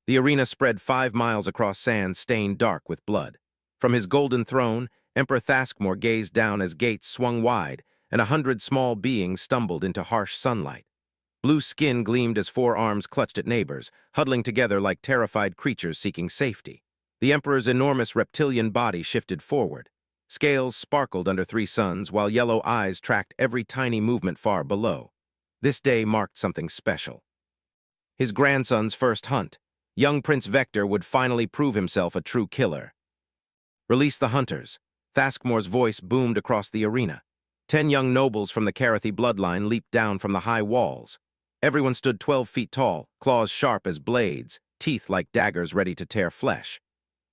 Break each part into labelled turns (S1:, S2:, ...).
S1: The arena spread 5 miles across sand stained dark with blood. From his golden throne, Emperor Thaskmore gazed down as gates swung wide, and 100 small beings stumbled into harsh sunlight. Blue skin gleamed as 4 arms clutched at neighbors, huddling together like terrified creatures seeking safety. The Emperor's enormous reptilian body shifted forward. Scales sparkled under 3 suns, while yellow eyes tracked every tiny movement far below. This day marked something special. His grandson's first hunt. Young Prince Vector would finally prove himself a true killer. Release the hunters. Thaskmore's voice boomed across the arena. 10 young nobles from the Karathi bloodline leaped down from the high walls. Everyone stood 12 feet tall, claws sharp as blades, teeth like daggers ready to tear flesh.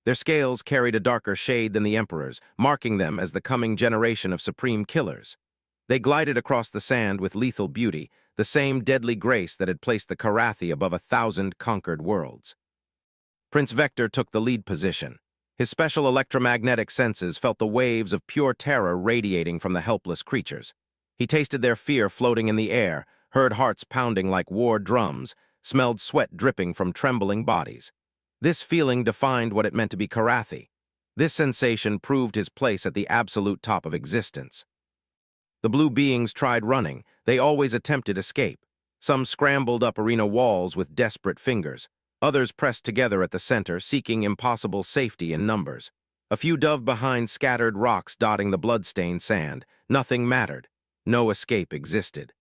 S1: Their scales carried a darker shade than the Emperor's, marking them as the coming generation of supreme killers. They glided across the sand with lethal beauty, the same deadly grace that had placed the Karathi above 1,000 conquered worlds. Prince Vector took the lead position. His special electromagnetic senses felt the waves of pure terror radiating from the helpless creatures. He tasted their fear floating in the air, heard hearts pounding like war drums, smelled sweat dripping from trembling bodies. This feeling defined what it meant to be Karathi. This sensation proved his place at the absolute top of existence. The blue beings tried running. They always attempted escape. Some scrambled up arena walls with desperate fingers. Others pressed together at the center, seeking impossible safety in numbers. A few dove behind scattered rocks dotting the blood-stained sand. Nothing mattered. No escape existed.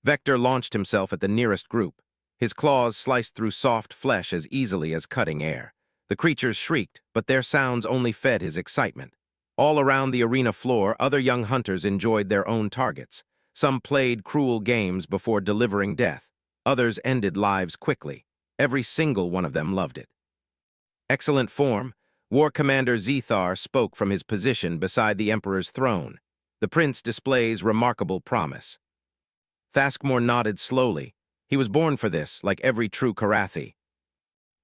S1: Vector launched himself at the nearest group. His claws sliced through soft flesh as easily as cutting air. The creatures shrieked, but their sounds only fed his excitement. All around the arena floor, other young hunters enjoyed their own targets. Some played cruel games before delivering death. Others ended lives quickly. Every single one of them loved it. Excellent form. War Commander Zethar spoke from his position beside the Emperor's throne. The prince displays remarkable promise. Thaskmore nodded slowly. He was born for this, like every true Karathi.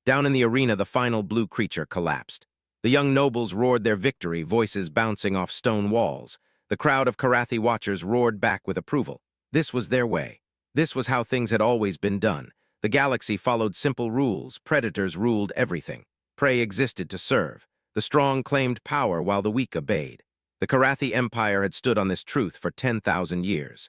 S1: Down in the arena, the final blue creature collapsed. The young nobles roared their victory, voices bouncing off stone walls. The crowd of Karathi watchers roared back with approval. This was their way. This was how things had always been done. The galaxy followed simple rules. Predators ruled everything. Prey existed to serve. The strong claimed power while the weak obeyed. The Karathi Empire had stood on this truth for 10,000 years.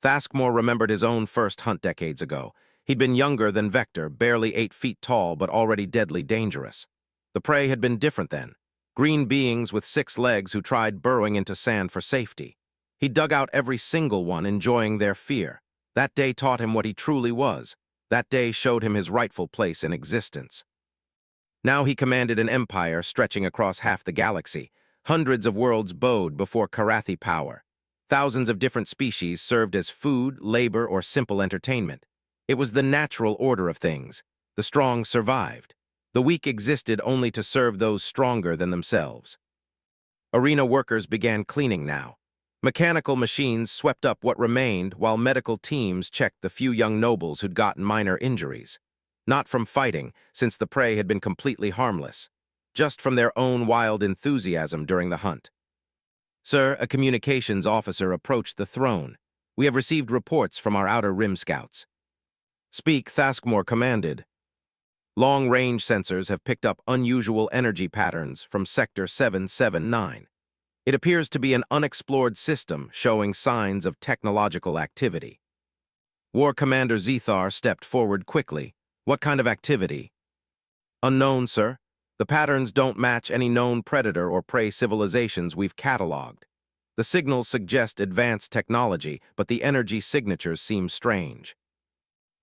S1: Thaskmore remembered his own first hunt decades ago. He'd been younger than Vector, barely 8 feet tall, but already deadly dangerous. The prey had been different then. Green beings with 6 legs who tried burrowing into sand for safety. He dug out every single one, enjoying their fear. That day taught him what he truly was. That day showed him his rightful place in existence. Now he commanded an empire stretching across half the galaxy. Hundreds of worlds bowed before Karathi power. Thousands of different species served as food, labor, or simple entertainment. It was the natural order of things. The strong survived. The weak existed only to serve those stronger than themselves. Arena workers began cleaning now. Mechanical machines swept up what remained while medical teams checked the few young nobles who'd gotten minor injuries. Not from fighting, since the prey had been completely harmless. Just from their own wild enthusiasm during the hunt. Sir, a communications officer approached the throne. We have received reports from our Outer Rim scouts. Speak, Thaskmore commanded. Long-range sensors have picked up unusual energy patterns from Sector 779. It appears to be an unexplored system showing signs of technological activity. War Commander Zethar stepped forward quickly. What kind of activity? Unknown, sir. The patterns don't match any known predator or prey civilizations we've cataloged. The signals suggest advanced technology, but the energy signatures seem strange.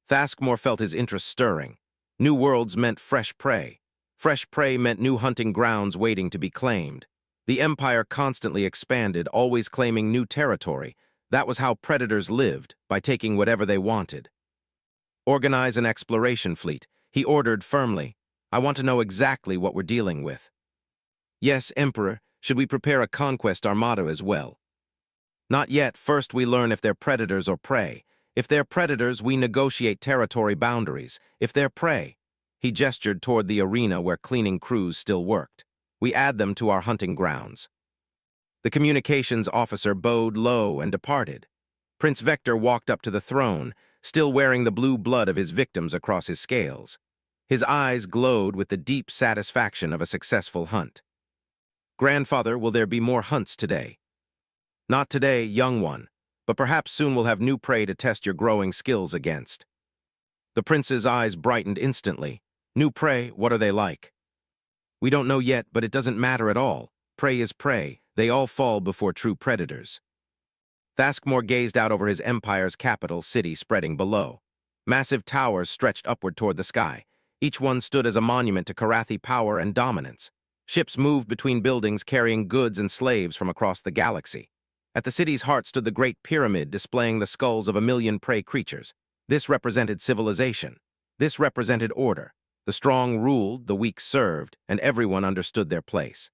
S1: Thaskmore felt his interest stirring. New worlds meant fresh prey. Fresh prey meant new hunting grounds waiting to be claimed. The Empire constantly expanded, always claiming new territory. That was how predators lived, by taking whatever they wanted. Organize an exploration fleet, he ordered firmly. I want to know exactly what we're dealing with. Yes, Emperor. Should we prepare a conquest armada as well? Not yet. First we learn if they're predators or prey. If they're predators, we negotiate territory boundaries. If they're prey, he gestured toward the arena where cleaning crews still worked. We add them to our hunting grounds. The communications officer bowed low and departed. Prince Vector walked up to the throne, still wearing the blue blood of his victims across his scales. His eyes glowed with the deep satisfaction of a successful hunt. "Grandfather, will there be more hunts today?" "Not today, young one, but perhaps soon we'll have new prey to test your growing skills against." The prince's eyes brightened instantly. "New prey, what are they like?" "We don't know yet, but it doesn't matter at all. Prey is prey. They all fall before true predators." Thaskmore gazed out over his empire's capital city spreading below. Massive towers stretched upward toward the sky. Each one stood as a monument to Karathi power and dominance. Ships moved between buildings carrying goods and slaves from across the galaxy. At the city's heart stood the Great Pyramid displaying the skulls of 1,000,000 prey creatures. This represented civilization. This represented order. The strong ruled, the weak served, and everyone understood their place.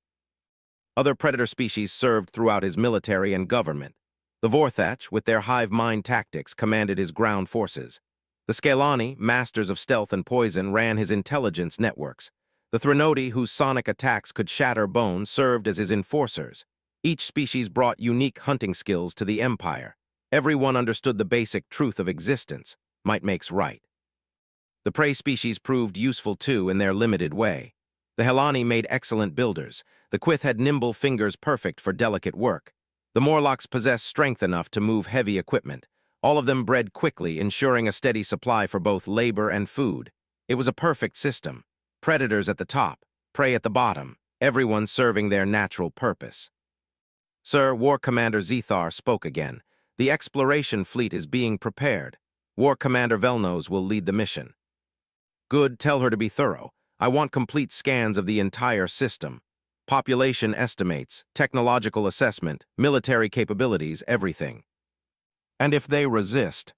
S1: Other predator species served throughout his military and government. The Vorthach, with their hive mind tactics, commanded his ground forces. The Scalani, masters of stealth and poison, ran his intelligence networks. The Threnodi, whose sonic attacks could shatter bone, served as his enforcers. Each species brought unique hunting skills to the Empire. Everyone understood the basic truth of existence: might makes right. The prey species proved useful too in their limited way. The Helani made excellent builders. The Quyth had nimble fingers perfect for delicate work. The Morlocks possessed strength enough to move heavy equipment. All of them bred quickly, ensuring a steady supply for both labor and food. It was a perfect system. Predators at the top, prey at the bottom, everyone serving their natural purpose. "Sir," War Commander Zethar spoke again. "The exploration fleet is being prepared. War Commander Velnos will lead the mission." "Good, tell her to be thorough. I want complete scans of the entire system. Population estimates, technological assessment, military capabilities, everything." "And if they resist?"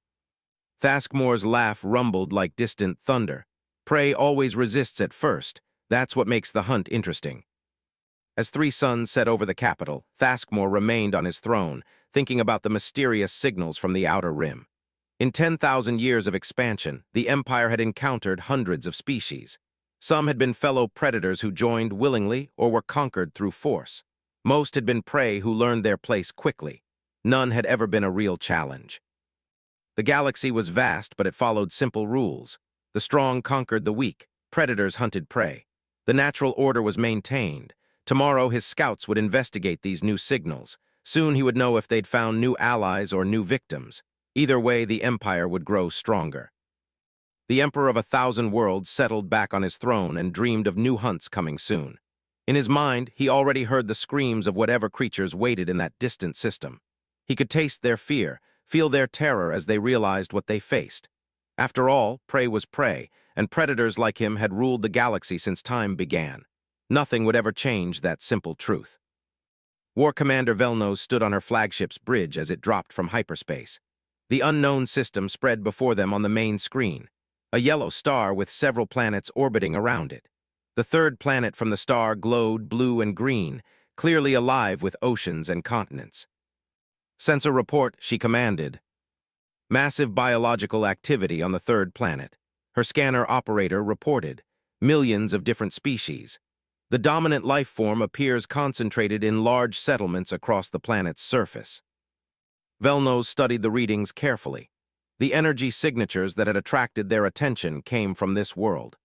S1: Thaskmore's laugh rumbled like distant thunder. "Prey always resists at first. That's what makes the hunt interesting." As three suns set over the capital, Thaskmore remained on his throne, thinking about the mysterious signals from the outer rim. In 10,000 years of expansion, the Empire had encountered hundreds of species. Some had been fellow predators who joined willingly or were conquered through force. Most had been prey who learned their place quickly. None had ever been a real challenge. The galaxy was vast, but it followed simple rules. The strong conquered the weak. Predators hunted prey. The natural order was maintained. Tomorrow, his scouts would investigate these new signals. Soon he would know if they'd found new allies or new victims. Either way, the Empire would grow stronger. The Emperor of 1,000 worlds settled back on his throne and dreamed of new hunts coming soon. In his mind, he already heard the screams of whatever creatures waited in that distant system. He could taste their fear, feel their terror as they realized what they faced. After all, prey was prey, and predators like him had ruled the galaxy since time began. Nothing would ever change that simple truth. War Commander Velnos stood on her flagship's bridge as it dropped from hyperspace. The unknown system spread before them on the main screen, a yellow star with several planets orbiting around it. The third planet from the star glowed blue and green, clearly alive with oceans and continents. "Sensor report," she commanded. Massive biological activity on the third planet. Her scanner operator reported. Millions of different species. The dominant life form appears concentrated in large settlements across the planet's surface. Velnos studied the readings carefully. The energy signatures that had attracted their attention came from this world.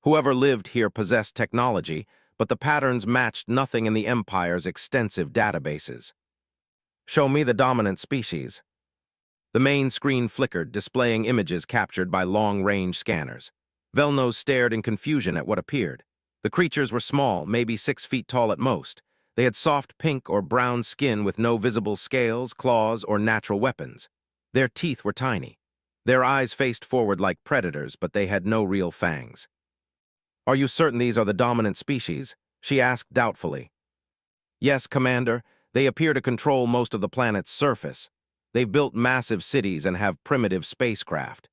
S1: Whoever lived here possessed technology, but the patterns matched nothing in the Empire's extensive databases. "Show me the dominant species." The main screen flickered, displaying images captured by long-range scanners. Velnos stared in confusion at what appeared. The creatures were small, maybe 6 feet tall at most. They had soft pink or brown skin with no visible scales, claws, or natural weapons. Their teeth were tiny. Their eyes faced forward like predators, but they had no real fangs. "Are you certain these are the dominant species?" she asked doubtfully. "Yes, Commander. They appear to control most of the planet's surface. They've built massive cities and have primitive spacecraft."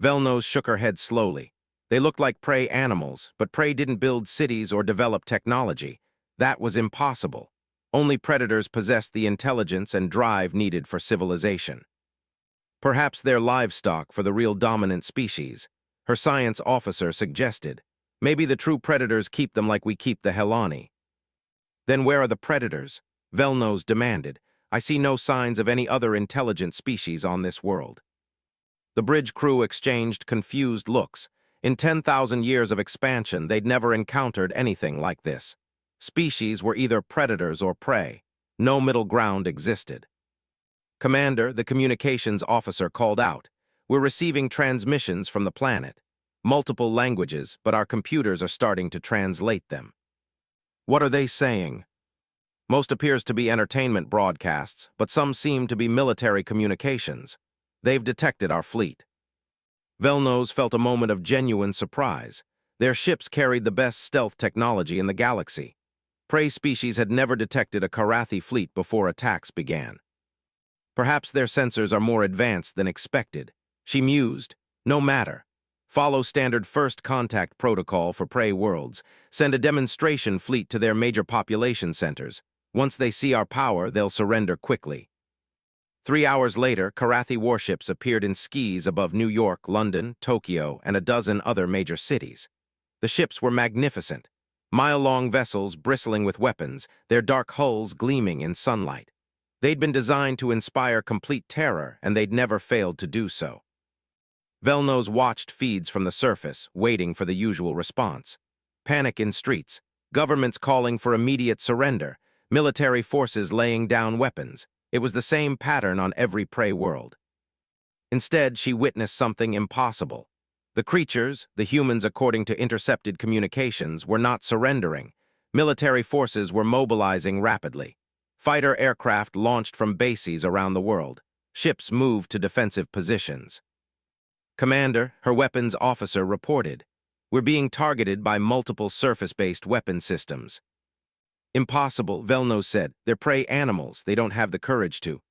S1: Velnos shook her head slowly. They looked like prey animals, but prey didn't build cities or develop technology. That was impossible. Only predators possessed the intelligence and drive needed for civilization. "Perhaps they're livestock for the real dominant species," her science officer suggested. "Maybe the true predators keep them like we keep the Helani." "Then where are the predators?" Velnos demanded. "I see no signs of any other intelligent species on this world." The bridge crew exchanged confused looks. In 10,000 years of expansion, they'd never encountered anything like this. Species were either predators or prey. No middle ground existed. "Commander," the communications officer called out, "we're receiving transmissions from the planet. Multiple languages, but our computers are starting to translate them." "What are they saying?" "Most appears to be entertainment broadcasts, but some seem to be military communications. They've detected our fleet." Velnos felt a moment of genuine surprise. Their ships carried the best stealth technology in the galaxy. Prey species had never detected a Karathi fleet before attacks began. "Perhaps their sensors are more advanced than expected," she mused. "No matter. Follow standard first contact protocol for prey worlds. Send a demonstration fleet to their major population centers. Once they see our power, they'll surrender quickly." 3 hours later, Karathi warships appeared in skis above New York, London, Tokyo, and a dozen other major cities. The ships were magnificent. Mile-long vessels bristling with weapons, their dark hulls gleaming in sunlight. They'd been designed to inspire complete terror, and they'd never failed to do so. Velnos watched feeds from the surface, waiting for the usual response. Panic in streets, governments calling for immediate surrender, military forces laying down weapons. It was the same pattern on every prey world. Instead, she witnessed something impossible. The creatures, the humans according to intercepted communications, were not surrendering. Military forces were mobilizing rapidly. Fighter aircraft launched from bases around the world. Ships moved to defensive positions. "Commander," her weapons officer reported, "we're being targeted by multiple surface-based weapon systems." "Impossible," Velnos said. "They're prey animals. They don't have the courage to."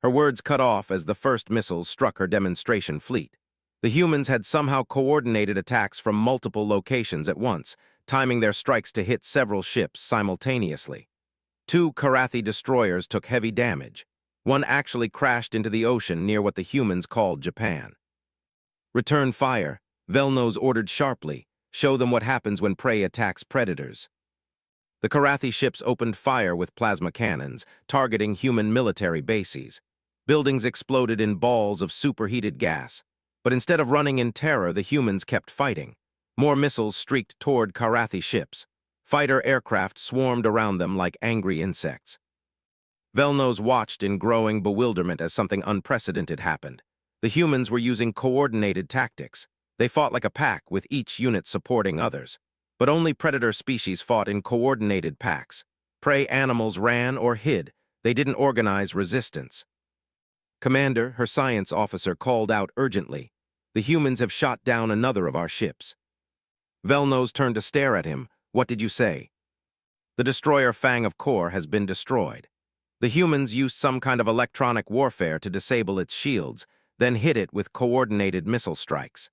S1: Her words cut off as the first missiles struck her demonstration fleet. The humans had somehow coordinated attacks from multiple locations at once, timing their strikes to hit several ships simultaneously. 2 Karathi destroyers took heavy damage. One actually crashed into the ocean near what the humans called Japan. "Return fire," Velnos ordered sharply. "Show them what happens when prey attacks predators." The Karathi ships opened fire with plasma cannons, targeting human military bases. Buildings exploded in balls of superheated gas. But instead of running in terror, the humans kept fighting. More missiles streaked toward Karathi ships. Fighter aircraft swarmed around them like angry insects. Velnos watched in growing bewilderment as something unprecedented happened. The humans were using coordinated tactics. They fought like a pack, with each unit supporting others. But only predator species fought in coordinated packs. Prey animals ran or hid. They didn't organize resistance. "Commander," her science officer called out urgently, "the humans have shot down another of our ships." Velnos turned to stare at him. "What did you say?" "The destroyer Fang of Kor has been destroyed. The humans used some kind of electronic warfare to disable its shields, then hit it with coordinated missile strikes."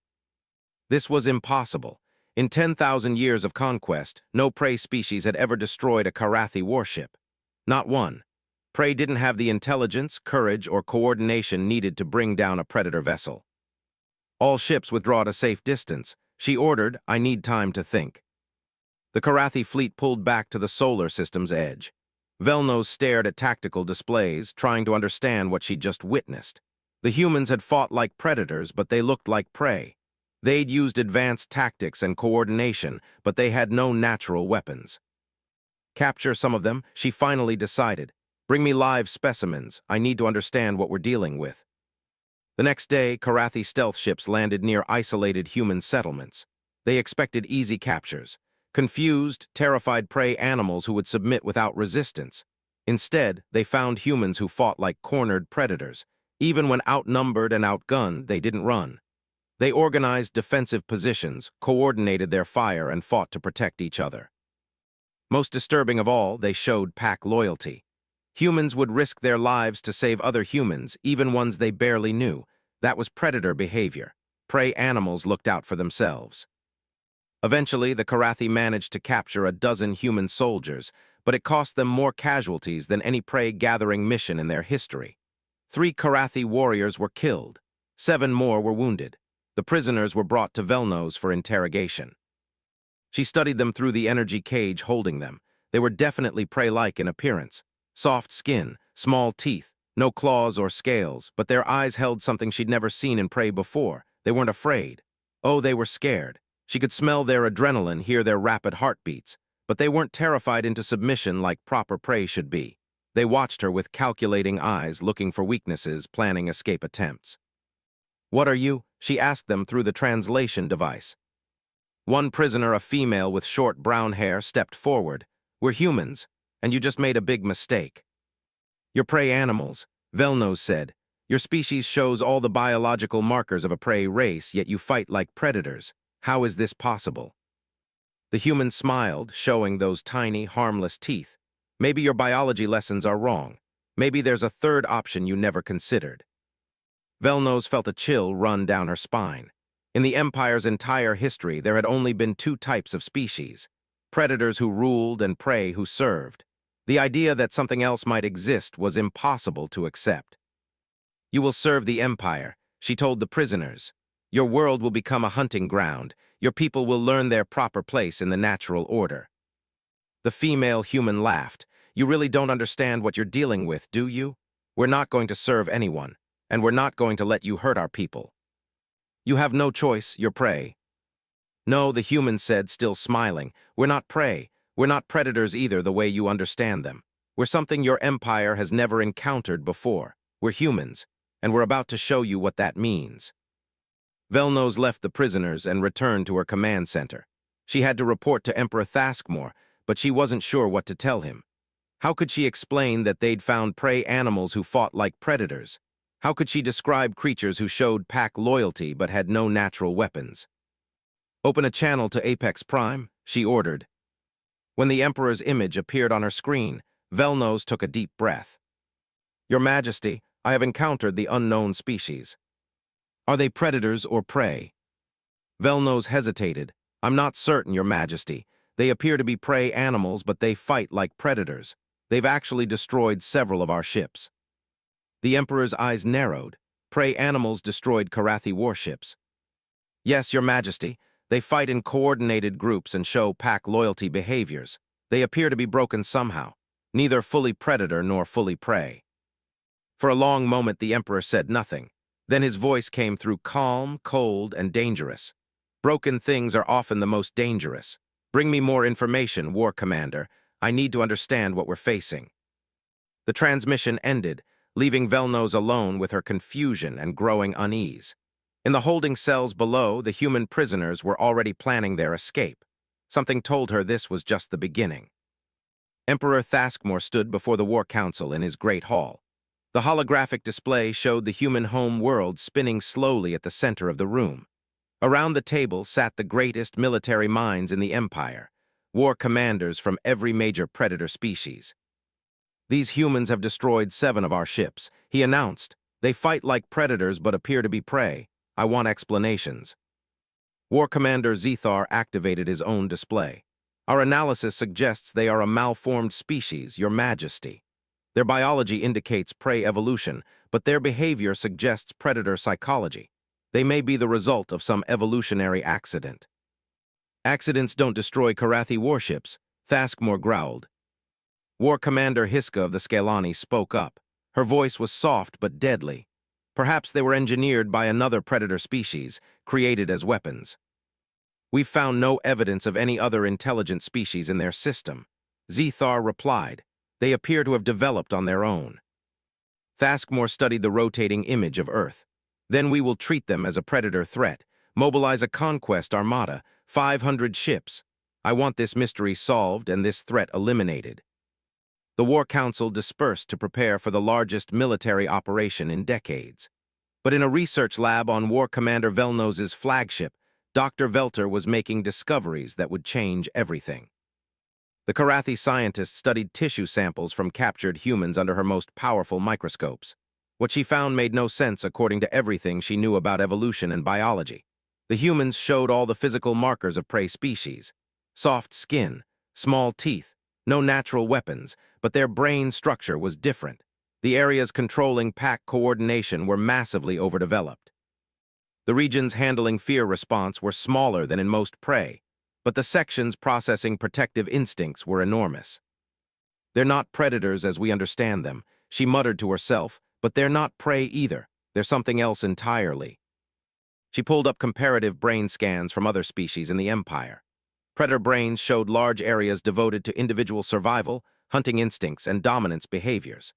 S1: This was impossible. In 10,000 years of conquest, no prey species had ever destroyed a Karathi warship. Not one. Prey didn't have the intelligence, courage, or coordination needed to bring down a predator vessel. "All ships withdraw to safe distance," she ordered. "I need time to think." The Karathi fleet pulled back to the solar system's edge. Velnos stared at tactical displays, trying to understand what she'd just witnessed. The humans had fought like predators, but they looked like prey. They'd used advanced tactics and coordination, but they had no natural weapons. "Capture some of them," she finally decided. "Bring me live specimens. I need to understand what we're dealing with." The next day, Karathi stealth ships landed near isolated human settlements. They expected easy captures. Confused, terrified prey animals who would submit without resistance. Instead, they found humans who fought like cornered predators. Even when outnumbered and outgunned, they didn't run. They organized defensive positions, coordinated their fire, and fought to protect each other. Most disturbing of all, they showed pack loyalty. Humans would risk their lives to save other humans, even ones they barely knew. That was predator behavior. Prey animals looked out for themselves. Eventually, the Karathi managed to capture a dozen human soldiers, but it cost them more casualties than any prey-gathering mission in their history. 3 Karathi warriors were killed. 7 more were wounded. The prisoners were brought to Velnos for interrogation. She studied them through the energy cage holding them. They were definitely prey-like in appearance. Soft skin, small teeth, no claws or scales, but their eyes held something she'd never seen in prey before. They weren't afraid. Oh, they were scared. She could smell their adrenaline, hear their rapid heartbeats, but they weren't terrified into submission like proper prey should be. They watched her with calculating eyes, looking for weaknesses, planning escape attempts. "What are you?" she asked them through the translation device. One prisoner, a female with short brown hair, stepped forward. "We're humans, and you just made a big mistake." "You're prey animals," Velnos said. "Your species shows all the biological markers of a prey race, yet you fight like predators. How is this possible?" The human smiled, showing those tiny, harmless teeth. "Maybe your biology lessons are wrong. Maybe there's a third option you never considered." Velnos felt a chill run down her spine. In the Empire's entire history, there had only been two types of species: predators who ruled and prey who served. The idea that something else might exist was impossible to accept. "You will serve the Empire," she told the prisoners. "Your world will become a hunting ground. Your people will learn their proper place in the natural order." The female human laughed. "You really don't understand what you're dealing with, do you? We're not going to serve anyone, and we're not going to let you hurt our people. You have no choice, you're prey." "No," the human said, still smiling. "We're not prey. We're not predators either the way you understand them. We're something your empire has never encountered before. We're humans, and we're about to show you what that means." Velnos left the prisoners and returned to her command center. She had to report to Emperor Thaskmore, but she wasn't sure what to tell him. How could she explain that they'd found prey animals who fought like predators? How could she describe creatures who showed pack loyalty but had no natural weapons? "Open a channel to Apex Prime," she ordered. When the Emperor's image appeared on her screen, Velnos took a deep breath. "Your Majesty, I have encountered the unknown species." "Are they predators or prey?" Velnos hesitated. "I'm not certain, Your Majesty. They appear to be prey animals, but they fight like predators. They've actually destroyed several of our ships." The Emperor's eyes narrowed. "Prey animals destroyed Karathi warships." "Yes, Your Majesty. They fight in coordinated groups and show pack loyalty behaviors. They appear to be broken somehow, neither fully predator nor fully prey." For a long moment, the Emperor said nothing. Then his voice came through, calm, cold, and dangerous. "Broken things are often the most dangerous. Bring me more information, War Commander. I need to understand what we're facing." The transmission ended, leaving Velnos alone with her confusion and growing unease. In the holding cells below, the human prisoners were already planning their escape. Something told her this was just the beginning. Emperor Thaskmore stood before the War Council in his great hall. The holographic display showed the human home world spinning slowly at the center of the room. Around the table sat the greatest military minds in the Empire, war commanders from every major predator species. "These humans have destroyed 7 of our ships," he announced. "They fight like predators but appear to be prey. I want explanations." War Commander Zethar activated his own display. "Our analysis suggests they are a malformed species, Your Majesty. Their biology indicates prey evolution, but their behavior suggests predator psychology. They may be the result of some evolutionary accident." "Accidents don't destroy Karathi warships," Thaskmore growled. War Commander Hiska of the Skelani spoke up. Her voice was soft but deadly. "Perhaps they were engineered by another predator species, created as weapons. We've found no evidence of any other intelligent species in their system." Zethar replied. "They appear to have developed on their own." Thaskmore studied the rotating image of Earth. "Then we will treat them as a predator threat, mobilize a conquest armada, 500 ships. I want this mystery solved and this threat eliminated." The War Council dispersed to prepare for the largest military operation in decades. But in a research lab on War Commander Velnos's flagship, Dr. Velter was making discoveries that would change everything. The Karathi scientist studied tissue samples from captured humans under her most powerful microscopes. What she found made no sense according to everything she knew about evolution and biology. The humans showed all the physical markers of prey species: soft skin, small teeth, no natural weapons, but their brain structure was different. The areas controlling pack coordination were massively overdeveloped. The regions handling fear response were smaller than in most prey, but the sections processing protective instincts were enormous. "They're not predators as we understand them," she muttered to herself, "but they're not prey either. They're something else entirely." She pulled up comparative brain scans from other species in the Empire. Predator brains showed large areas devoted to individual survival, hunting instincts, and dominance behaviors.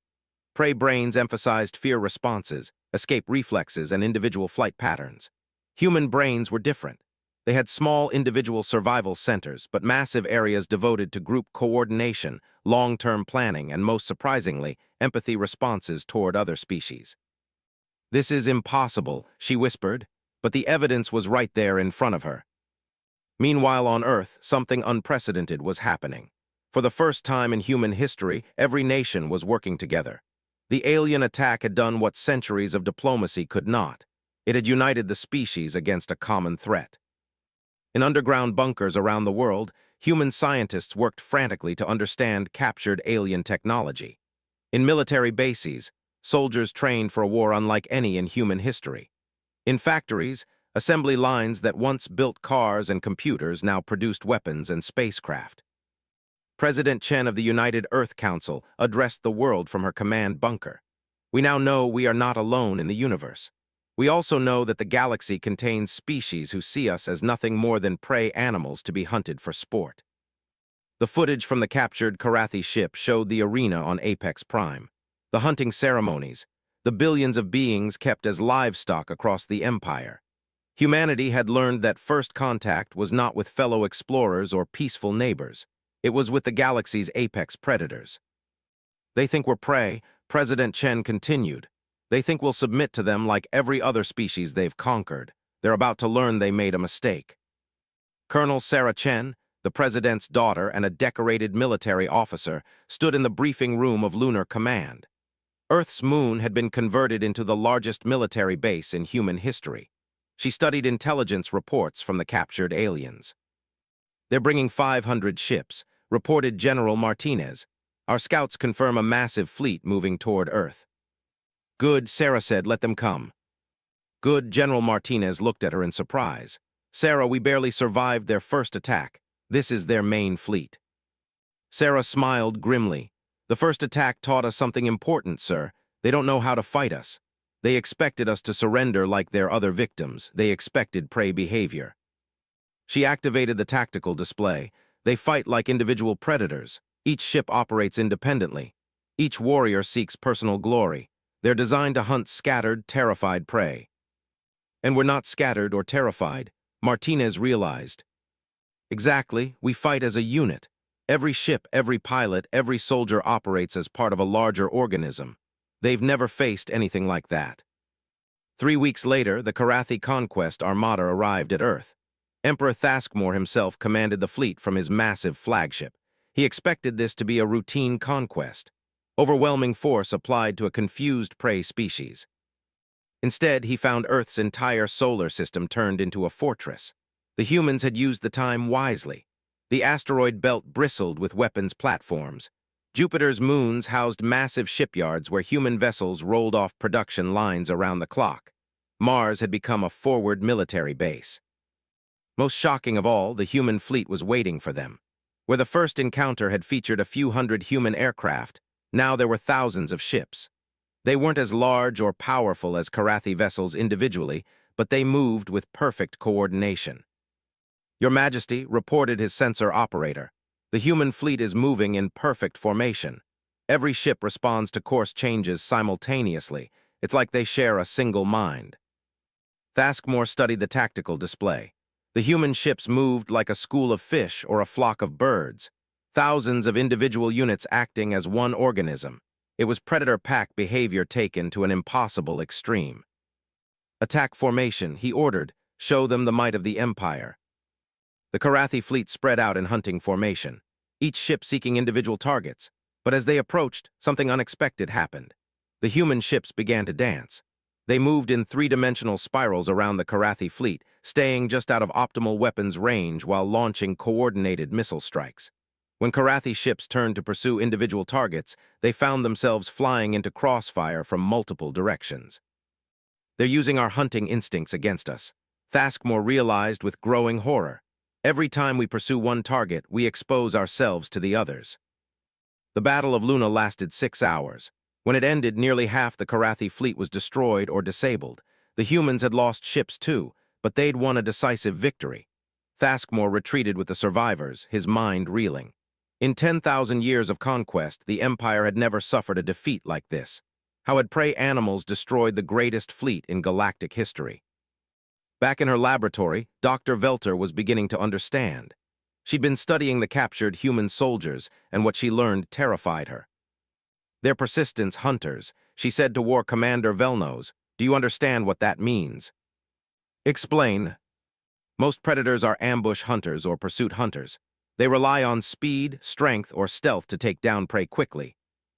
S1: Prey brains emphasized fear responses, escape reflexes, and individual flight patterns. Human brains were different. They had small individual survival centers, but massive areas devoted to group coordination, long-term planning, and most surprisingly, empathy responses toward other species. "This is impossible," she whispered, but the evidence was right there in front of her. Meanwhile, on Earth, something unprecedented was happening. For the first time in human history, every nation was working together. The alien attack had done what centuries of diplomacy could not. It had united the species against a common threat. In underground bunkers around the world, human scientists worked frantically to understand captured alien technology. In military bases, soldiers trained for a war unlike any in human history. In factories, assembly lines that once built cars and computers now produced weapons and spacecraft. President Chen of the United Earth Council addressed the world from her command bunker. "We now know we are not alone in the universe. We also know that the galaxy contains species who see us as nothing more than prey animals to be hunted for sport." The footage from the captured Karathi ship showed the arena on Apex Prime, the hunting ceremonies, the billions of beings kept as livestock across the Empire. Humanity had learned that first contact was not with fellow explorers or peaceful neighbors. It was with the galaxy's apex predators. "They think we're prey," President Chen continued. "They think we'll submit to them like every other species they've conquered. They're about to learn they made a mistake." Colonel Sarah Chen, the president's daughter and a decorated military officer, stood in the briefing room of Lunar Command. Earth's moon had been converted into the largest military base in human history. She studied intelligence reports from the captured aliens. "They're bringing 500 ships," reported General Martinez. "Our scouts confirm a massive fleet moving toward Earth." "Good," Sarah said, "let them come." "Good," General Martinez looked at her in surprise. "Sarah, we barely survived their first attack. This is their main fleet." Sarah smiled grimly. "The first attack taught us something important, sir. They don't know how to fight us. They expected us to surrender like their other victims. They expected prey behavior." She activated the tactical display. "They fight like individual predators. Each ship operates independently. Each warrior seeks personal glory. They're designed to hunt scattered, terrified prey." "And we're not scattered or terrified," Martinez realized. "Exactly, we fight as a unit. Every ship, every pilot, every soldier operates as part of a larger organism. They've never faced anything like that." 3 weeks later, the Karathi Conquest Armada arrived at Earth. Emperor Thaskmore himself commanded the fleet from his massive flagship. He expected this to be a routine conquest, overwhelming force applied to a confused prey species. Instead, he found Earth's entire solar system turned into a fortress. The humans had used the time wisely. The asteroid belt bristled with weapons platforms. Jupiter's moons housed massive shipyards where human vessels rolled off production lines around the clock. Mars had become a forward military base. Most shocking of all, the human fleet was waiting for them. Where the first encounter had featured a few hundred human aircraft, now there were thousands of ships. They weren't as large or powerful as Karathi vessels individually, but they moved with perfect coordination. "Your Majesty," reported his sensor operator, "the human fleet is moving in perfect formation. Every ship responds to course changes simultaneously. It's like they share a single mind." Thaskmore studied the tactical display. The human ships moved like a school of fish or a flock of birds, thousands of individual units acting as one organism. It was predator-pack behavior taken to an impossible extreme. "Attack formation," he ordered. "Show them the might of the Empire." The Karathi fleet spread out in hunting formation, each ship seeking individual targets. But as they approached, something unexpected happened. The human ships began to dance. They moved in three-dimensional spirals around the Karathi fleet, staying just out of optimal weapons range while launching coordinated missile strikes. When Karathi ships turned to pursue individual targets, they found themselves flying into crossfire from multiple directions. "They're using our hunting instincts against us," Thaskmore realized with growing horror. "Every time we pursue one target, we expose ourselves to the others." The Battle of Luna lasted 6 hours. When it ended, nearly half the Karathi fleet was destroyed or disabled. The humans had lost ships too, but they'd won a decisive victory. Thaskmore retreated with the survivors, his mind reeling. In 10,000 years of conquest, the Empire had never suffered a defeat like this. How had prey animals destroyed the greatest fleet in galactic history? Back in her laboratory, Dr. Velter was beginning to understand. She'd been studying the captured human soldiers, and what she learned terrified her. "They're persistence hunters," she said to War Commander Velnos. "Do you understand what that means?" "Explain." "Most predators are ambush hunters or pursuit hunters. They rely on speed, strength, or stealth to take down prey quickly.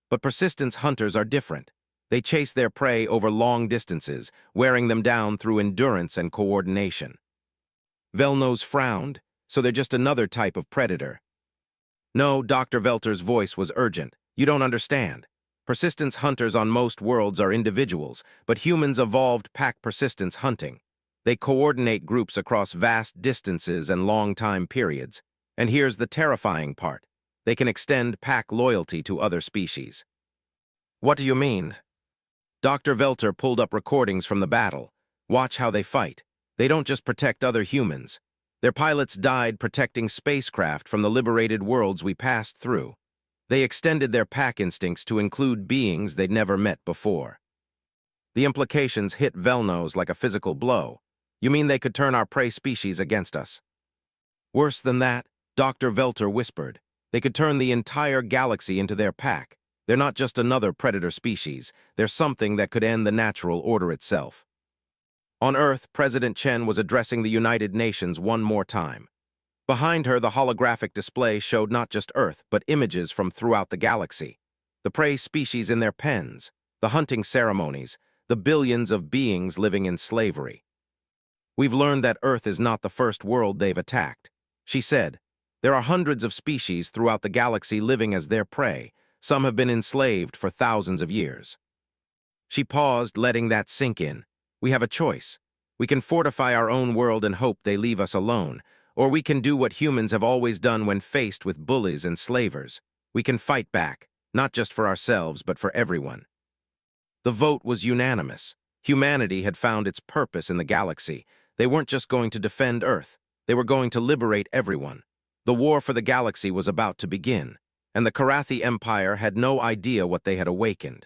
S1: But persistence hunters are different. They chase their prey over long distances, wearing them down through endurance and coordination." Velnos frowned. "So they're just another type of predator." "No," Dr. Velter's voice was urgent. "You don't understand. Persistence hunters on most worlds are individuals, but humans evolved pack persistence hunting. They coordinate groups across vast distances and long time periods. And here's the terrifying part. They can extend pack loyalty to other species." "What do you mean?" Dr. Velter pulled up recordings from the battle. "Watch how they fight. They don't just protect other humans. Their pilots died protecting spacecraft from the liberated worlds we passed through. They extended their pack instincts to include beings they'd never met before." The implications hit Velnos like a physical blow. "You mean they could turn our prey species against us?" "Worse than that," Dr. Velter whispered. "They could turn the entire galaxy into their pack. They're not just another predator species. They're something that could end the natural order itself." On Earth, President Chen was addressing the United Nations one more time. Behind her, the holographic display showed not just Earth, but images from throughout the galaxy. The prey species in their pens, the hunting ceremonies, the billions of beings living in slavery. "We've learned that Earth is not the first world they've attacked," she said. "There are hundreds of species throughout the galaxy living as their prey. Some have been enslaved for thousands of years." She paused, letting that sink in. "We have a choice. We can fortify our own world and hope they leave us alone, or we can do what humans have always done when faced with bullies and slavers. We can fight back, not just for ourselves, but for everyone." The vote was unanimous. Humanity had found its purpose in the galaxy. They weren't just going to defend Earth. They were going to liberate everyone. The war for the galaxy was about to begin, and the Karathi Empire had no idea what they had awakened.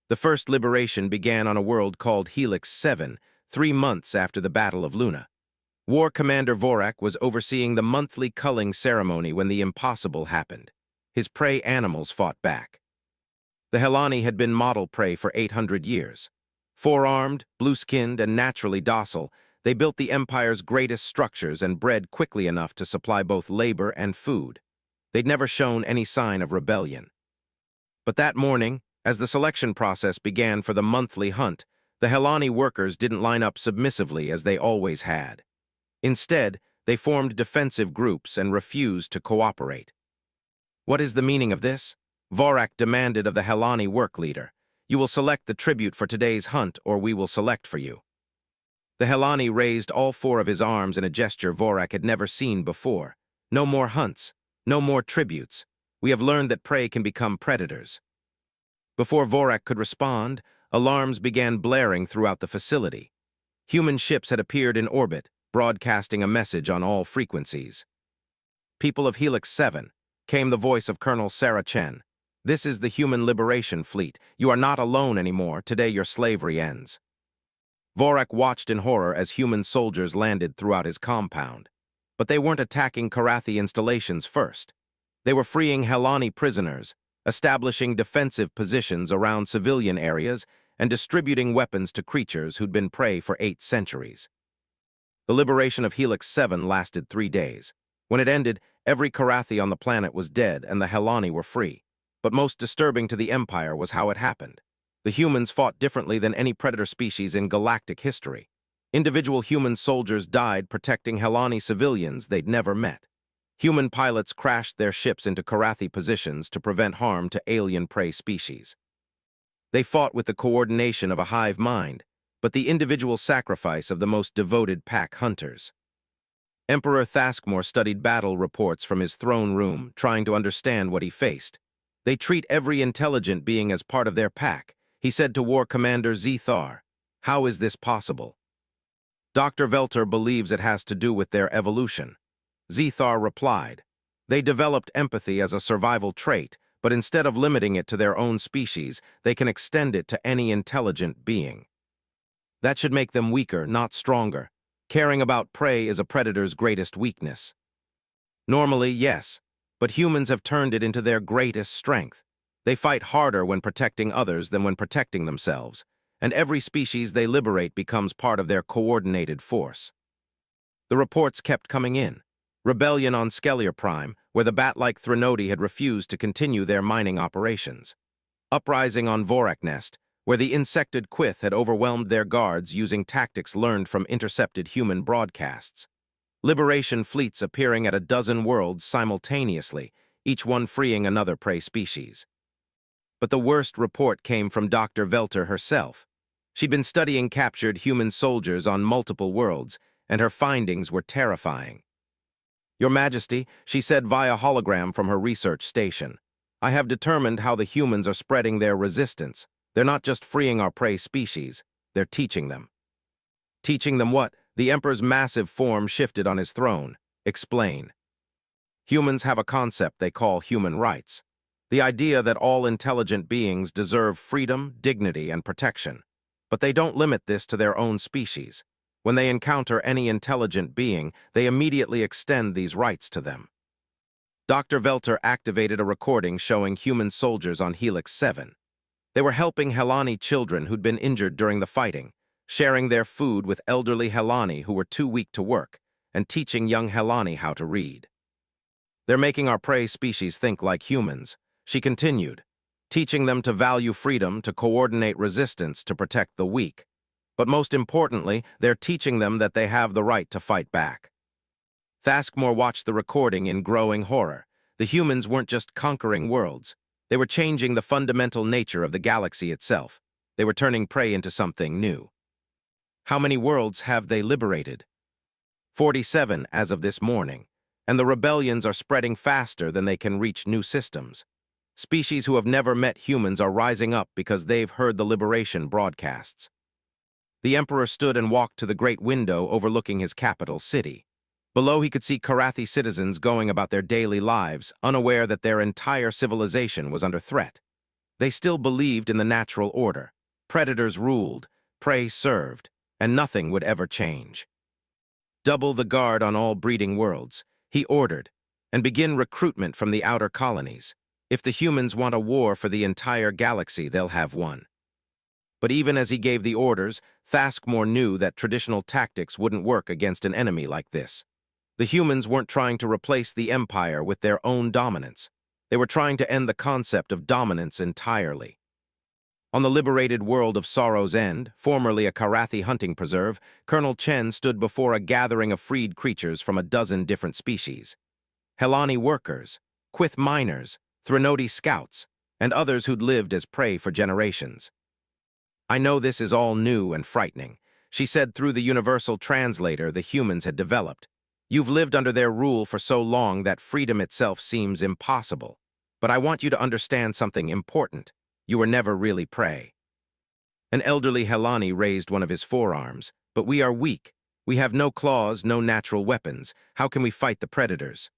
S1: The first liberation began on a world called Helix 7, 3 months after the Battle of Luna. War Commander Vorak was overseeing the monthly culling ceremony when the impossible happened. His prey animals fought back. The Helani had been model prey for 800 years. Four-armed, blue-skinned, and naturally docile, they built the Empire's greatest structures and bred quickly enough to supply both labor and food. They'd never shown any sign of rebellion. But that morning, as the selection process began for the monthly hunt, the Helani workers didn't line up submissively as they always had. Instead, they formed defensive groups and refused to cooperate. "What is the meaning of this?" Vorak demanded of the Helani work leader. "You will select the tribute for today's hunt, or we will select for you." The Helani raised all 4 of his arms in a gesture Vorak had never seen before. "No more hunts. No more tributes. We have learned that prey can become predators." Before Vorak could respond, alarms began blaring throughout the facility. Human ships had appeared in orbit, broadcasting a message on all frequencies. "People of Helix 7, came the voice of Colonel Sarah Chen. This is the Human Liberation Fleet. You are not alone anymore. Today your slavery ends." Vorak watched in horror as human soldiers landed throughout his compound. But they weren't attacking Karathi installations first. They were freeing Helani prisoners, establishing defensive positions around civilian areas, and distributing weapons to creatures who'd been prey for 8 centuries. The liberation of Helix 7 lasted 3 days. When it ended, every Karathi on the planet was dead and the Helani were free. But most disturbing to the Empire was how it happened. The humans fought differently than any predator species in galactic history. Individual human soldiers died protecting Helani civilians they'd never met. Human pilots crashed their ships into Karathi positions to prevent harm to alien prey species. They fought with the coordination of a hive mind, but the individual sacrifice of the most devoted pack hunters. Emperor Thaskmore studied battle reports from his throne room, trying to understand what he faced. "They treat every intelligent being as part of their pack," he said to War Commander Zethar. "How is this possible?" Dr. Velter believes it has to do with their evolution. Zethar replied, they developed empathy as a survival trait, but instead of limiting it to their own species, they can extend it to any intelligent being. That should make them weaker, not stronger. Caring about prey is a predator's greatest weakness. Normally, yes, but humans have turned it into their greatest strength. They fight harder when protecting others than when protecting themselves, and every species they liberate becomes part of their coordinated force. The reports kept coming in. Rebellion on Skellier Prime, where the bat-like Threnody had refused to continue their mining operations. Uprising on Vorak Nest, where the insected Quith had overwhelmed their guards using tactics learned from intercepted human broadcasts. Liberation fleets appearing at a dozen worlds simultaneously, each one freeing another prey species. But the worst report came from Dr. Velter herself. She'd been studying captured human soldiers on multiple worlds, and her findings were terrifying. Your Majesty, she said via hologram from her research station, I have determined how the humans are spreading their resistance. They're not just freeing our prey species, they're teaching them. Teaching them what? The Emperor's massive form shifted on his throne. Explain. Humans have a concept they call human rights. The idea that all intelligent beings deserve freedom, dignity, and protection. But they don't limit this to their own species. When they encounter any intelligent being, they immediately extend these rights to them. Dr. Velter activated a recording showing human soldiers on Helix 7. They were helping Helani children who'd been injured during the fighting, sharing their food with elderly Helani who were too weak to work, and teaching young Helani how to read. They're making our prey species think like humans, she continued, teaching them to value freedom, to coordinate resistance, to protect the weak. But most importantly, they're teaching them that they have the right to fight back. Thaskmore watched the recording in growing horror. The humans weren't just conquering worlds. They were changing the fundamental nature of the galaxy itself. They were turning prey into something new. How many worlds have they liberated? 47 as of this morning, and the rebellions are spreading faster than they can reach new systems. Species who have never met humans are rising up because they've heard the liberation broadcasts. The Emperor stood and walked to the great window overlooking his capital city. Below he could see Karathi citizens going about their daily lives, unaware that their entire civilization was under threat. They still believed in the natural order. Predators ruled, prey served, and nothing would ever change. Double the guard on all breeding worlds, he ordered, and begin recruitment from the outer colonies. If the humans want a war for the entire galaxy, they'll have one. But even as he gave the orders, Thaskmore knew that traditional tactics wouldn't work against an enemy like this. The humans weren't trying to replace the Empire with their own dominance. They were trying to end the concept of dominance entirely. On the liberated world of Sorrow's End, formerly a Karathi hunting preserve, Colonel Chen stood before a gathering of freed creatures from a dozen different species. Helani workers, Quith miners, Threnody scouts, and others who'd lived as prey for generations. I know this is all new and frightening, she said through the universal translator the humans had developed. You've lived under their rule for so long that freedom itself seems impossible. But I want you to understand something important. You were never really prey. An elderly Helani raised one of his forearms. But we are weak. We have no claws, no natural weapons. How can we fight the predators?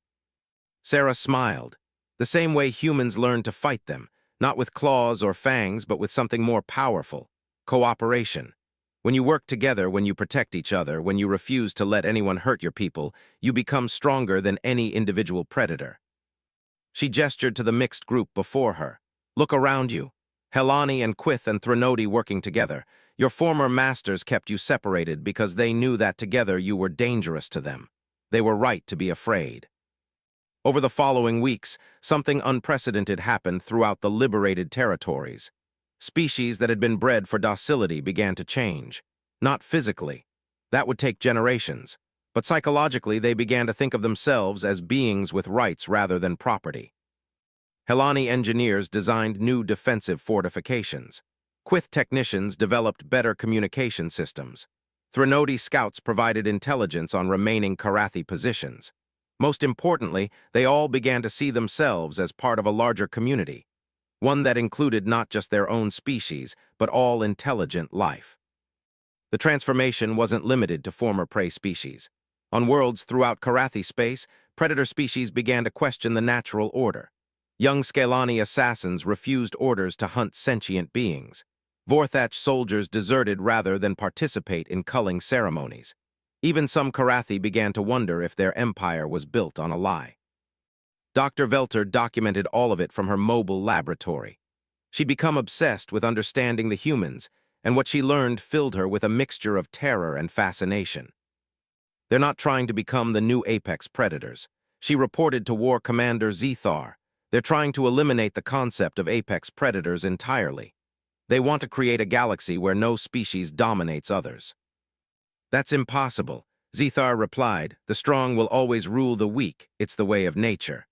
S1: Sarah smiled. The same way humans learn to fight them, not with claws or fangs, but with something more powerful. Cooperation. When you work together, when you protect each other, when you refuse to let anyone hurt your people, you become stronger than any individual predator. She gestured to the mixed group before her. Look around you. Helani and Quith and Threnody working together. Your former masters kept you separated because they knew that together you were dangerous to them. They were right to be afraid. Over the following weeks, something unprecedented happened throughout the liberated territories. Species that had been bred for docility began to change. Not physically. That would take generations. But psychologically, they began to think of themselves as beings with rights rather than property. Helani engineers designed new defensive fortifications. Quith technicians developed better communication systems. Threnody scouts provided intelligence on remaining Karathi positions. Most importantly, they all began to see themselves as part of a larger community. One that included not just their own species, but all intelligent life. The transformation wasn't limited to former prey species. On worlds throughout Karathi space, predator species began to question the natural order. Young Scalani assassins refused orders to hunt sentient beings. Vorthach soldiers deserted rather than participate in culling ceremonies. Even some Karathi began to wonder if their empire was built on a lie. Dr. Velter documented all of it from her mobile laboratory. She'd become obsessed with understanding the humans, and what she learned filled her with a mixture of terror and fascination. They're not trying to become the new apex predators. She reported to War Commander Zethar. They're trying to eliminate the concept of apex predators entirely. They want to create a galaxy where no species dominates others. That's impossible, Zethar replied. The strong will always rule the weak. It's the way of nature.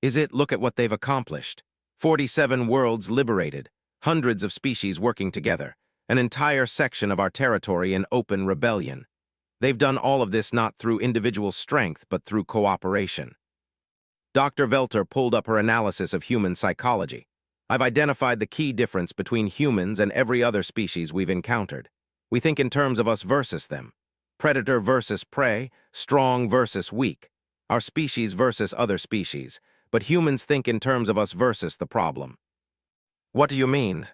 S1: Is it? Look at what they've accomplished. 47 worlds liberated, hundreds of species working together, an entire section of our territory in open rebellion. They've done all of this not through individual strength, but through cooperation. Dr. Velter pulled up her analysis of human psychology. I've identified the key difference between humans and every other species we've encountered. We think in terms of us versus them. Predator versus prey, strong versus weak. Our species versus other species. But humans think in terms of us versus the problem. What do you mean?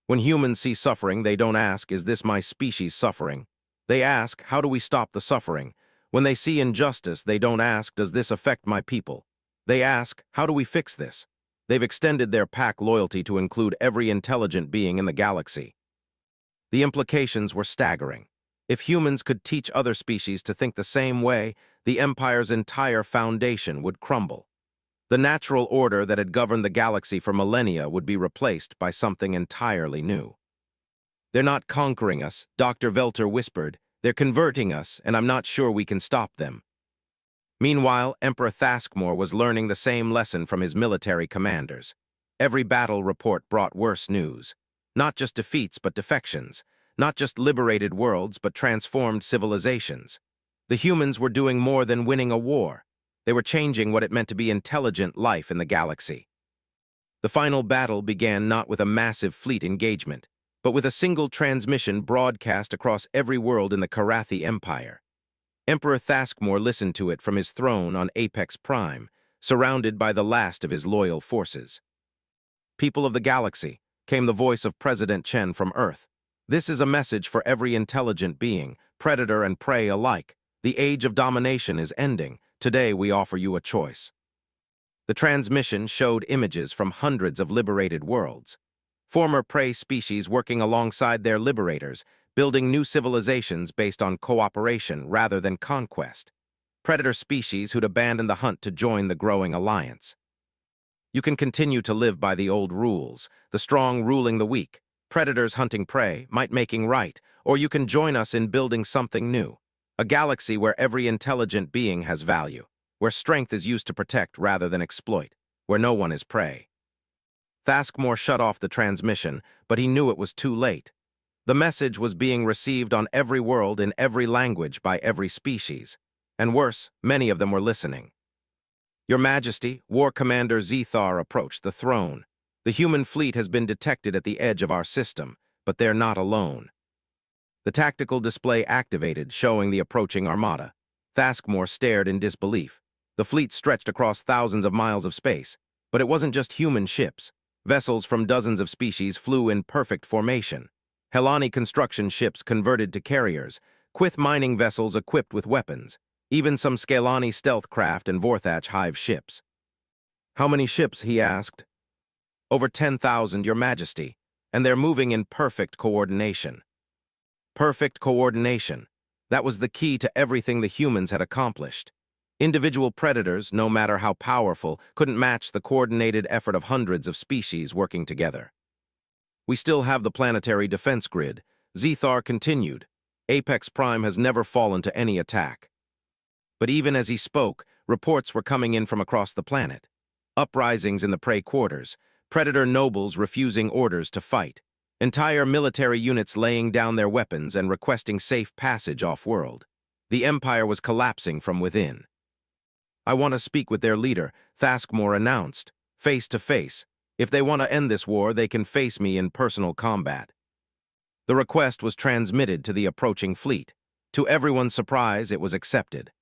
S1: When humans see suffering, they don't ask, is this my species suffering? They ask, how do we stop the suffering? When they see injustice, they don't ask, does this affect my people? They ask, how do we fix this? They've extended their pack loyalty to include every intelligent being in the galaxy. The implications were staggering. If humans could teach other species to think the same way, the Empire's entire foundation would crumble. The natural order that had governed the galaxy for millennia would be replaced by something entirely new. They're not conquering us, Dr. Velter whispered. They're converting us, and I'm not sure we can stop them. Meanwhile, Emperor Thaskmore was learning the same lesson from his military commanders. Every battle report brought worse news. Not just defeats, but defections. Not just liberated worlds, but transformed civilizations. The humans were doing more than winning a war. They were changing what it meant to be intelligent life in the galaxy. The final battle began not with a massive fleet engagement, but with a single transmission broadcast across every world in the Karathi Empire. Emperor Thaskmore listened to it from his throne on Apex Prime, surrounded by the last of his loyal forces. People of the galaxy, came the voice of President Chen from Earth. This is a message for every intelligent being, predator and prey alike. The age of domination is ending. Today we offer you a choice. The transmission showed images from hundreds of liberated worlds. Former prey species working alongside their liberators, building new civilizations based on cooperation rather than conquest. Predator species who'd abandoned the hunt to join the growing alliance. You can continue to live by the old rules, the strong ruling the weak, predators hunting prey, might making right, or you can join us in building something new. A galaxy where every intelligent being has value, where strength is used to protect rather than exploit, where no one is prey. Thaskmore shut off the transmission, but he knew it was too late. The message was being received on every world in every language by every species. And worse, many of them were listening. Your Majesty, War Commander Zethar approached the throne. The human fleet has been detected at the edge of our system, but they're not alone. The tactical display activated, showing the approaching armada. Thaskmore stared in disbelief. The fleet stretched across thousands of miles of space, but it wasn't just human ships. Vessels from dozens of species flew in perfect formation. Helani construction ships converted to carriers, Quith mining vessels equipped with weapons, even some Scalani stealth craft and Vorthach hive ships. How many ships? He asked. Over 10,000, Your Majesty, and they're moving in perfect coordination. Perfect coordination. That was the key to everything the humans had accomplished. Individual predators, no matter how powerful, couldn't match the coordinated effort of hundreds of species working together. We still have the planetary defense grid, Zethar continued. Apex Prime has never fallen to any attack. But even as he spoke, reports were coming in from across the planet. Uprisings in the prey quarters, predator nobles refusing orders to fight, entire military units laying down their weapons and requesting safe passage off-world. The Empire was collapsing from within. I want to speak with their leader, Thaskmore announced, face to face. If they want to end this war, they can face me in personal combat. The request was transmitted to the approaching fleet. To everyone's surprise, it was accepted.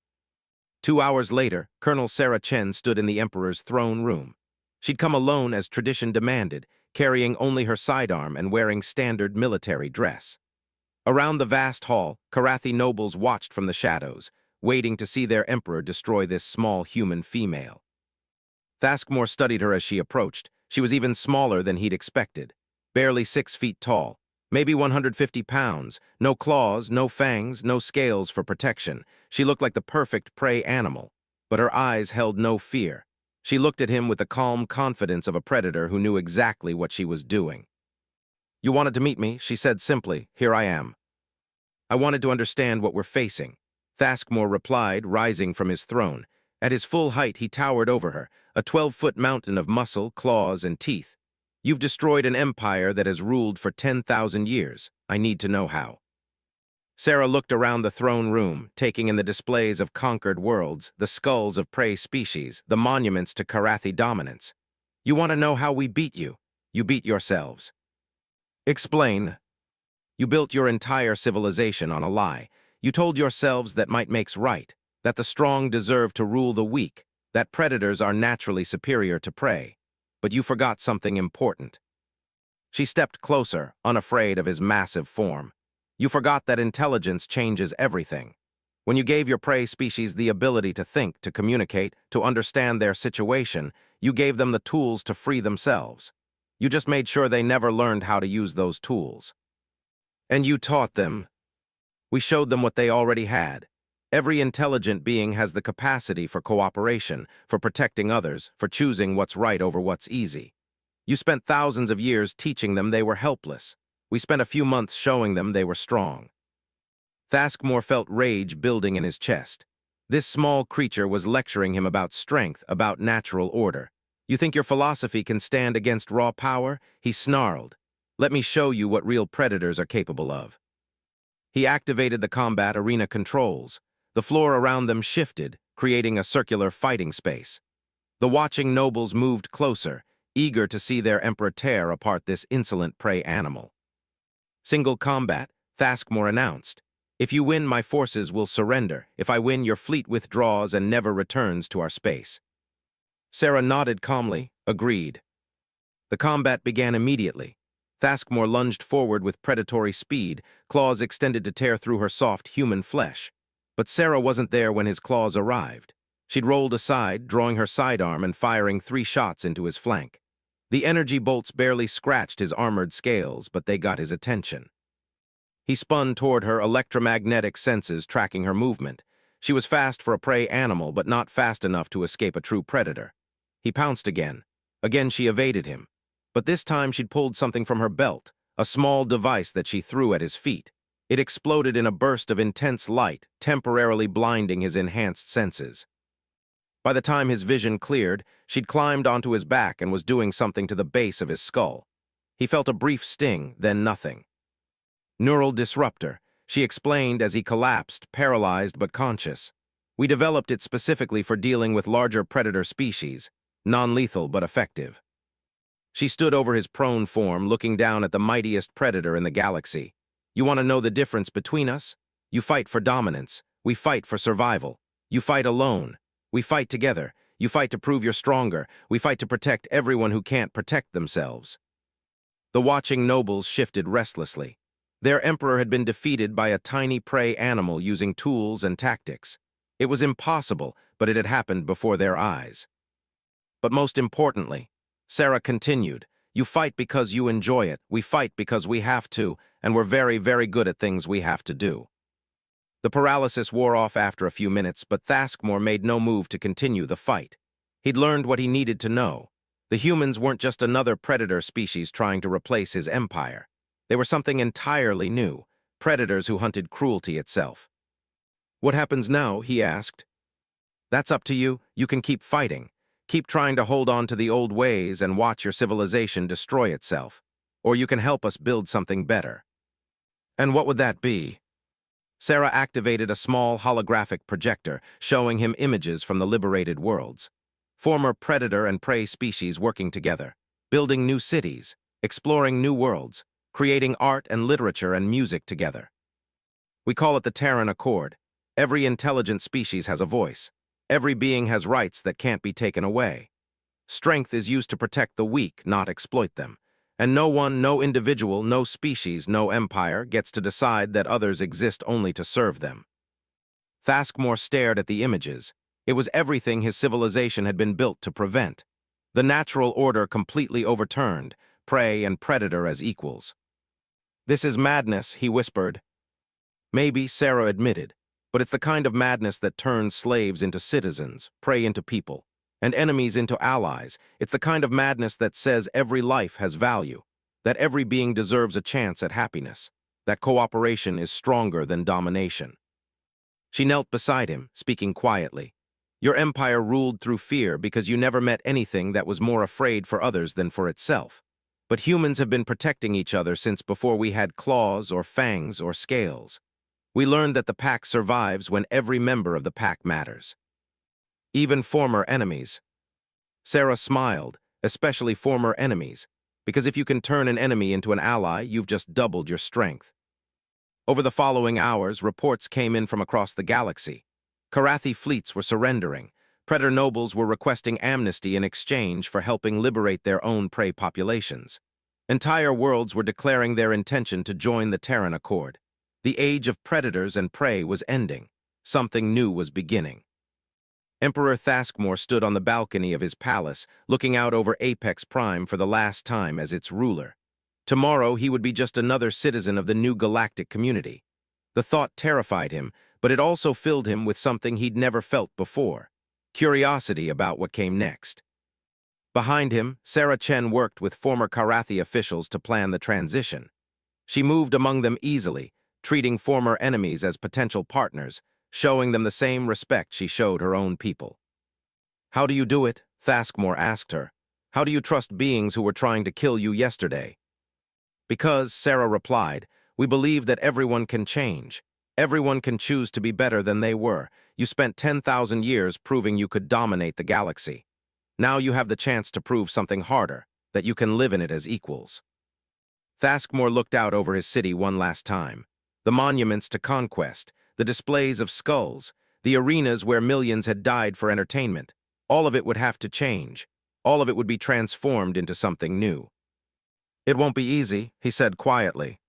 S1: 2 hours later, Colonel Sarah Chen stood in the Emperor's throne room. She'd come alone as tradition demanded, carrying only her sidearm and wearing standard military dress. Around the vast hall, Karathi nobles watched from the shadows, waiting to see their emperor destroy this small human female. Thaskmore studied her as she approached. She was even smaller than he'd expected, barely 6 feet tall, maybe 150 pounds, no claws, no fangs, no scales for protection. She looked like the perfect prey animal, but her eyes held no fear. She looked at him with the calm confidence of a predator who knew exactly what she was doing. "You wanted to meet me," she said simply. "Here I am." "I wanted to understand what we're facing," Thaskmore replied, rising from his throne. At his full height, he towered over her, a 12-foot mountain of muscle, claws, and teeth. "You've destroyed an empire that has ruled for 10,000 years. I need to know how." Sarah looked around the throne room, taking in the displays of conquered worlds, the skulls of prey species, the monuments to Karathi dominance. "You want to know how we beat you? You beat yourselves." "Explain." "You built your entire civilization on a lie. You told yourselves that might makes right, that the strong deserve to rule the weak, that predators are naturally superior to prey. But you forgot something important." She stepped closer, unafraid of his massive form. "You forgot that intelligence changes everything. When you gave your prey species the ability to think, to communicate, to understand their situation, you gave them the tools to free themselves. You just made sure they never learned how to use those tools. And you taught them. We showed them what they already had. Every intelligent being has the capacity for cooperation, for protecting others, for choosing what's right over what's easy. You spent thousands of years teaching them they were helpless. We spent a few months showing them they were strong." Thaskmore felt rage building in his chest. This small creature was lecturing him about strength, about natural order. "You think your philosophy can stand against raw power?" he snarled. "Let me show you what real predators are capable of." He activated the combat arena controls. The floor around them shifted, creating a circular fighting space. The watching nobles moved closer, eager to see their emperor tear apart this insolent prey animal. "Single combat," Thaskmore announced. "If you win, my forces will surrender. If I win, your fleet withdraws and never returns to our space." Sarah nodded calmly, agreed. The combat began immediately. Thaskmore lunged forward with predatory speed, claws extended to tear through her soft human flesh. But Sarah wasn't there when his claws arrived. She'd rolled aside, drawing her sidearm and firing 3 shots into his flank. The energy bolts barely scratched his armored scales, but they got his attention. He spun toward her, electromagnetic senses tracking her movement. She was fast for a prey animal, but not fast enough to escape a true predator. He pounced again. Again she evaded him. But this time she'd pulled something from her belt, a small device that she threw at his feet. It exploded in a burst of intense light, temporarily blinding his enhanced senses. By the time his vision cleared, she'd climbed onto his back and was doing something to the base of his skull. He felt a brief sting, then nothing. "Neural disruptor," she explained as he collapsed, paralyzed but conscious. "We developed it specifically for dealing with larger predator species, non-lethal but effective." She stood over his prone form, looking down at the mightiest predator in the galaxy. "You want to know the difference between us? You fight for dominance. We fight for survival. You fight alone. We fight together. You fight to prove you're stronger. We fight to protect everyone who can't protect themselves." The watching nobles shifted restlessly. Their emperor had been defeated by a tiny prey animal using tools and tactics. It was impossible, but it had happened before their eyes. But most importantly, Sarah continued, "You fight because you enjoy it. We fight because we have to, and we're very, very good at things we have to do." The paralysis wore off after a few minutes, but Thaskmore made no move to continue the fight. He'd learned what he needed to know. The humans weren't just another predator species trying to replace his empire. They were something entirely new, predators who hunted cruelty itself. "What happens now?" he asked. "That's up to you. You can keep fighting. Keep trying to hold on to the old ways and watch your civilization destroy itself. Or you can help us build something better." "And what would that be?" Sarah activated a small holographic projector, showing him images from the liberated worlds. Former predator and prey species working together, building new cities, exploring new worlds. creating art and literature and music together. We call it the Terran Accord. Every intelligent species has a voice. Every being has rights that can't be taken away. Strength is used to protect the weak, not exploit them. And no one, no individual, no species, no empire gets to decide that others exist only to serve them. Thaskmore stared at the images. It was everything his civilization had been built to prevent. The natural order completely overturned, prey and predator as equals. "This is madness," he whispered. Maybe, Sarah admitted, but it's the kind of madness that turns slaves into citizens, prey into people, and enemies into allies. It's the kind of madness that says every life has value, that every being deserves a chance at happiness, that cooperation is stronger than domination. She knelt beside him, speaking quietly. "Your empire ruled through fear because you never met anything that was more afraid for others than for itself. But humans have been protecting each other since before we had claws or fangs or scales. We learned that the pack survives when every member of the pack matters. Even former enemies." Sarah smiled, "especially former enemies, because if you can turn an enemy into an ally, you've just doubled your strength." Over the following hours, reports came in from across the galaxy. Karathi fleets were surrendering. Predator nobles were requesting amnesty in exchange for helping liberate their own prey populations. Entire worlds were declaring their intention to join the Terran Accord. The age of predators and prey was ending. Something new was beginning. Emperor Thaskmore stood on the balcony of his palace, looking out over Apex Prime for the last time as its ruler. Tomorrow he would be just another citizen of the new galactic community. The thought terrified him, but it also filled him with something he'd never felt before: curiosity about what came next. Behind him, Sarah Chen worked with former Karathi officials to plan the transition. She moved among them easily, treating former enemies as potential partners, showing them the same respect she showed her own people. "How do you do it?" Thaskmore asked her. "How do you trust beings who were trying to kill you yesterday?" "Because," Sarah replied, "we believe that everyone can change. Everyone can choose to be better than they were. You spent 10,000 years proving you could dominate the galaxy. Now you have the chance to prove something harder, that you can live in it as equals." Thaskmore looked out over his city one last time. The monuments to conquest, the displays of skulls, the arenas where millions had died for entertainment, all of it would have to change. All of it would be transformed into something new. "It won't be easy," he said quietly.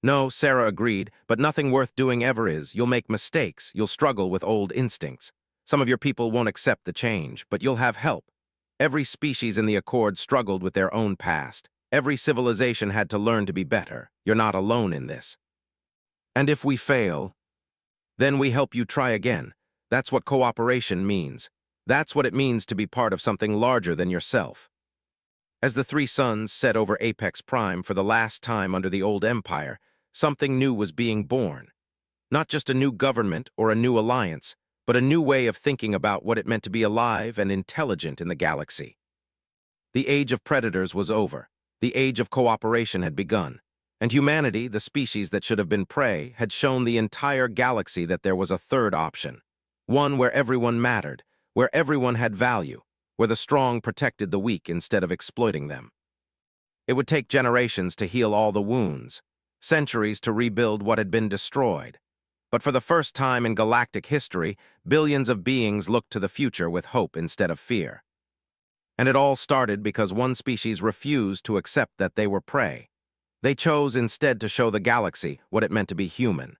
S1: "No," Sarah agreed, "but nothing worth doing ever is. You'll make mistakes, you'll struggle with old instincts. Some of your people won't accept the change, but you'll have help. Every species in the Accord struggled with their own past. Every civilization had to learn to be better. You're not alone in this. And if we fail, then we help you try again. That's what cooperation means. That's what it means to be part of something larger than yourself." As the three suns set over Apex Prime for the last time under the old empire, something new was being born. Not just a new government or a new alliance, but a new way of thinking about what it meant to be alive and intelligent in the galaxy. The age of predators was over. The age of cooperation had begun. And humanity, the species that should have been prey, had shown the entire galaxy that there was a third option. One where everyone mattered, where everyone had value, where the strong protected the weak instead of exploiting them. It would take generations to heal all the wounds, centuries to rebuild what had been destroyed. But for the first time in galactic history, billions of beings looked to the future with hope instead of fear. And it all started because one species refused to accept that they were prey. They chose instead to show the galaxy what it meant to be human.